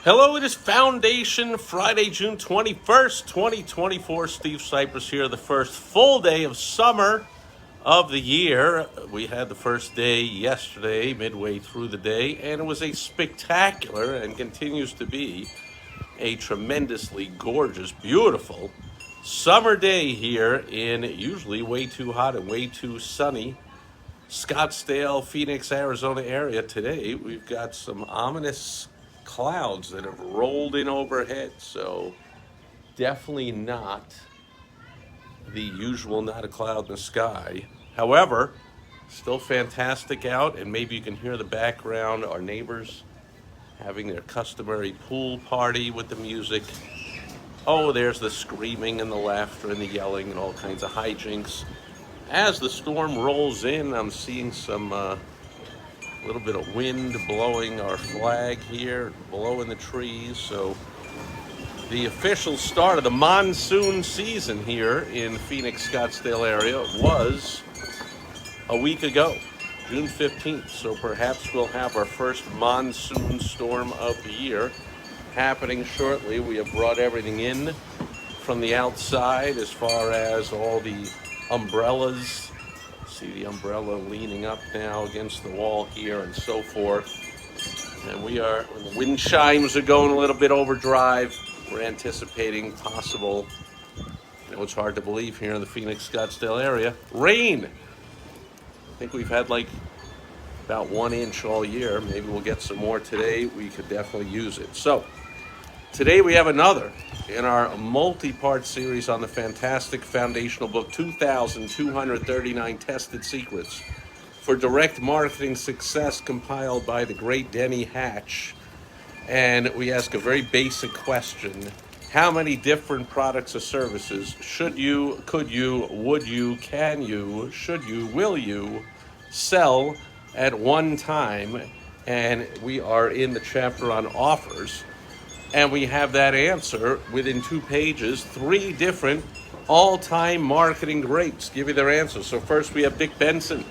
Hello, it is Foundation Friday, June 21st, 2024. Steve Sipress here, the first full day of summer of the year. We had the first day yesterday, midway through the day, and it was a spectacular and continues to be a tremendously gorgeous, beautiful summer day here in usually way too hot and way too sunny Scottsdale, Phoenix, Arizona area. Today we've got some ominous clouds that have rolled in overhead, so definitely not the usual, not a cloud in the sky. However, still fantastic out, and maybe you can hear the background, our neighbors having their customary pool party with the music. Oh, there's the screaming and the laughter and the yelling and all kinds of hijinks. As the storm rolls in, I'm seeing some little bit of wind blowing our flag here, blowing the trees. So the official start of the monsoon season here in Phoenix, Scottsdale area was a week ago, June 15th. So perhaps we'll have our first monsoon storm of the year happening shortly. We have brought everything in from the outside as far as all the umbrellas. See the umbrella leaning up now against the wall here and so forth. And when the wind chimes are going a little bit overdrive, we're anticipating possible, it's hard to believe here in the Phoenix, Scottsdale area, rain. I think we've had like about 1 inch all year. Maybe we'll get some more today. We could definitely use it. So today we have another in our multi-part series on the fantastic foundational book, 2,239 Tested Secrets for Direct Marketing Success, compiled by the great Denny Hatch. And we ask a very basic question. How many different products or services should you, could you, would you, can you, should you, will you sell at one time? And we are in the chapter on offers. And we have that answer within 2 pages. 3 different all-time marketing greats give you their answers. So first we have Dick Benson,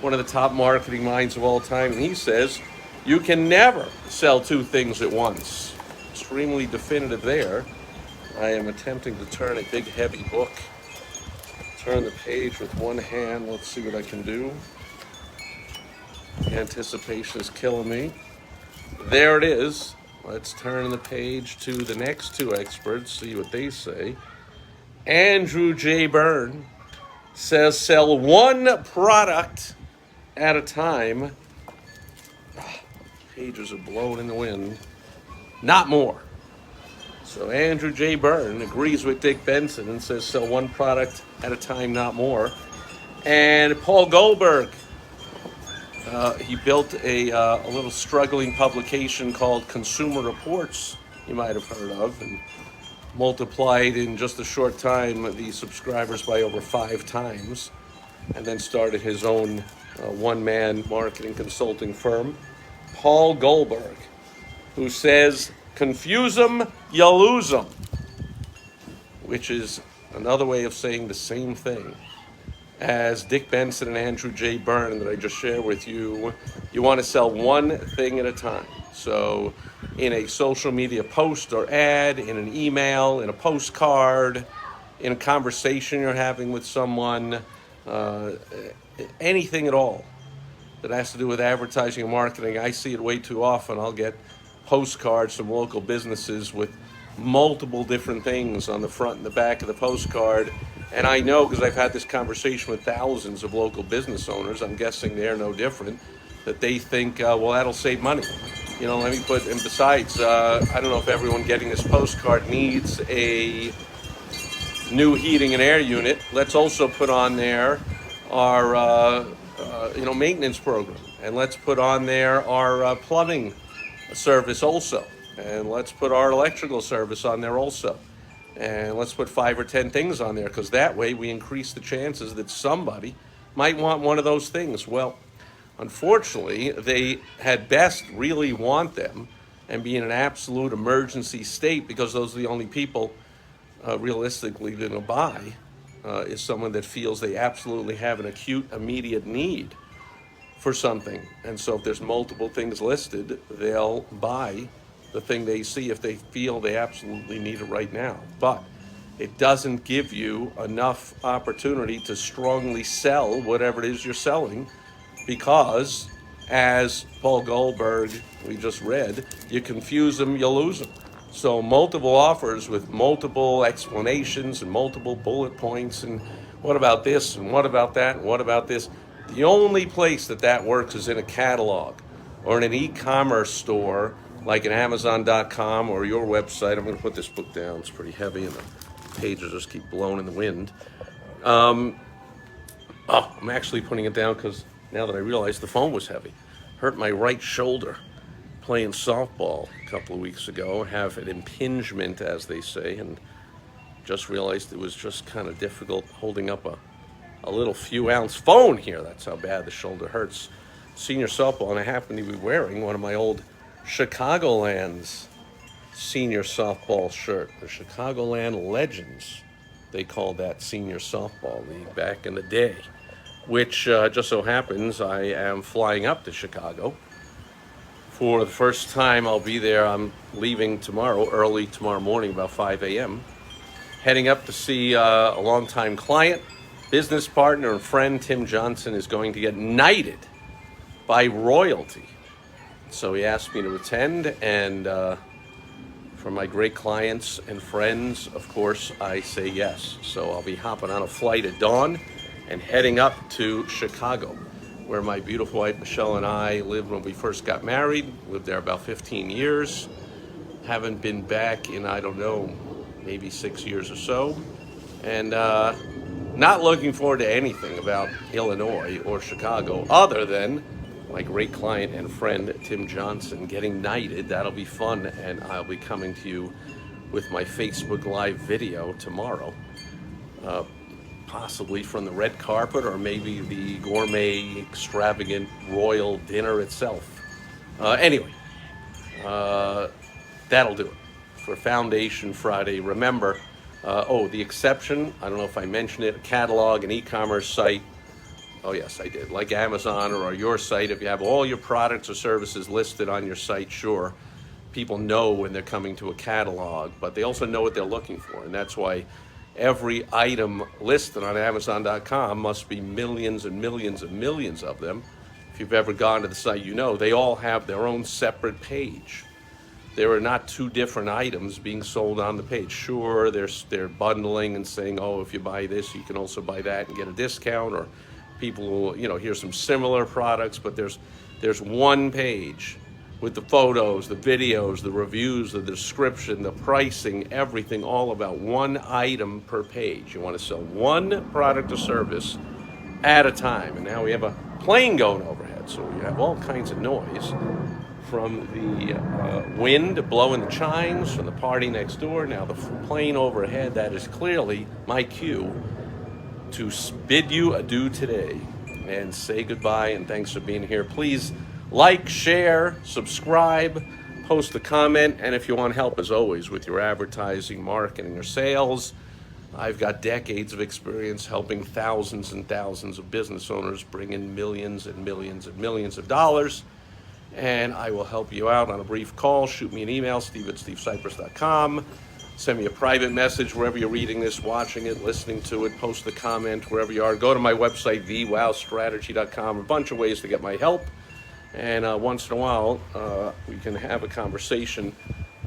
one of the top marketing minds of all time. And he says, you can never sell 2 things at once. Extremely definitive there. I am attempting to turn a big, heavy book. Turn the page with one hand. Let's see what I can do. Anticipation is killing me. There it is. Let's turn the page to the next 2 experts, see what they say. Andrew J. Byrne says, sell 1 product at a time. Pages are blowing in the wind. Not more. So Andrew J. Byrne agrees with Dick Benson and says, sell 1 product at a time, not more. And Paul Goldberg, he built a little struggling publication called Consumer Reports, you might have heard of, and multiplied in just a short time the subscribers by over 5 times, and then started his own one-man marketing consulting firm. Paul Goldberg, who says, confuse them, you lose them, which is another way of saying the same thing as Dick Benson and Andrew J. Byrne that I just shared with you. You want to sell 1 thing at a time. So in a social media post or ad, in an email, in a postcard, in a conversation you're having with someone, anything at all that has to do with advertising and marketing. I see it way too often. I'll get postcards from local businesses with multiple different things on the front and the back of the postcard. And I know, because I've had this conversation with thousands of local business owners, I'm guessing they're no different, that they think, well, that'll save money. Let me put, and besides, I don't know if everyone getting this postcard needs a new heating and air unit. Let's also put on there our, maintenance program. And let's put on there our plumbing service also. And let's put our electrical service on there also. And let's put 5 or 10 things on there, because that way we increase the chances that somebody might want one of those things. Well, unfortunately, they had best really want them and be in an absolute emergency state, because those are the only people realistically going to buy, is someone that feels they absolutely have an acute, immediate need for something. And so if there's multiple things listed, they'll buy the thing they see if they feel they absolutely need it right now. But it doesn't give you enough opportunity to strongly sell whatever it is you're selling, because, as Paul Goldberg, we just read, you confuse them, you lose them. So multiple offers with multiple explanations and multiple bullet points, and what about this, and what about that, and what about this. The only place that works is in a catalog or in an e-commerce store like an Amazon.com or your website. I'm going to put this book down. It's pretty heavy and the pages just keep blowing in the wind. I'm actually putting it down because now that I realize the phone was heavy. Hurt my right shoulder playing softball a couple of weeks ago. Have an impingement, as they say, and just realized it was just kind of difficult holding up a little few ounce phone here. That's how bad the shoulder hurts. Senior softball, and I happen to be wearing one of my old Chicagoland's senior softball shirt, the Chicagoland Legends. They called that senior softball league back in the day, which just so happens I am flying up to Chicago for the first time. I'll be there. I'm leaving tomorrow, early tomorrow morning, about 5 a.m., heading up to see a longtime client, business partner, and friend. Tim Johnson is going to get knighted by royalty. So he asked me to attend, and for my great clients and friends, of course, I say yes. So I'll be hopping on a flight at dawn and heading up to Chicago, where my beautiful wife Michelle and I lived when we first got married. Lived there about 15 years. Haven't been back in, I don't know, maybe 6 years or so. And not looking forward to anything about Illinois or Chicago other than my great client and friend Tim Johnson getting knighted. That'll be fun, and I'll be coming to you with my Facebook Live video tomorrow, possibly from the red carpet or maybe the gourmet, extravagant royal dinner itself. Anyway, that'll do it for Foundation Friday. Remember, the exception, I don't know if I mentioned it, a catalog, an e-commerce site. Oh, yes, I did. Like Amazon or your site, if you have all your products or services listed on your site, sure, people know when they're coming to a catalog, but they also know what they're looking for. And that's why every item listed on Amazon.com must be millions and millions and millions of them. If you've ever gone to the site, you know they all have their own separate page. There are not two different items being sold on the page. Sure, they're bundling and saying, oh, if you buy this, you can also buy that and get a discount, or people will, here's some similar products, but there's one page with the photos, the videos, the reviews, the description, the pricing, everything, all about one item per page. You want to sell one product or service at a time. And now we have a plane going overhead, so we have all kinds of noise from the wind blowing the chimes from the party next door. Now the plane overhead, that is clearly my cue to bid you adieu today and say goodbye, and thanks for being here. Please like, share, subscribe, post a comment, and if you want help, as always, with your advertising, marketing, or sales, I've got decades of experience helping thousands and thousands of business owners bring in millions and millions and millions of dollars, and I will help you out on a brief call. Shoot me an email, steve@stevesipress.com. Send me a private message wherever you're reading this, watching it, listening to it. Post a comment wherever you are. Go to my website, thewowstrategy.com. A bunch of ways to get my help. And once in a while, we can have a conversation.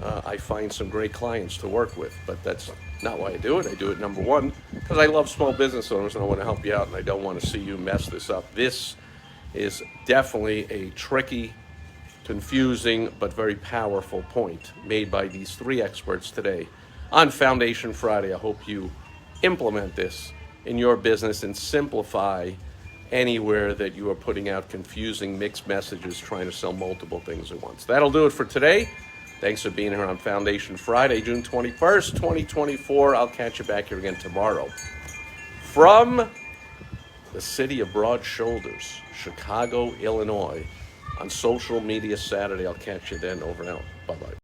I find some great clients to work with, but that's not why I do it. I do it, number one, because I love small business owners and I want to help you out, and I don't want to see you mess this up. This is definitely a tricky, confusing, but very powerful point made by these three experts today on Foundation Friday. I hope you implement this in your business and simplify anywhere that you are putting out confusing mixed messages trying to sell multiple things at once. That'll do it for today. Thanks for being here on Foundation Friday, June 21st, 2024. I'll catch you back here again tomorrow. From the city of broad shoulders, Chicago, Illinois, on Social Media Saturday. I'll catch you then. Over and out. Bye-bye.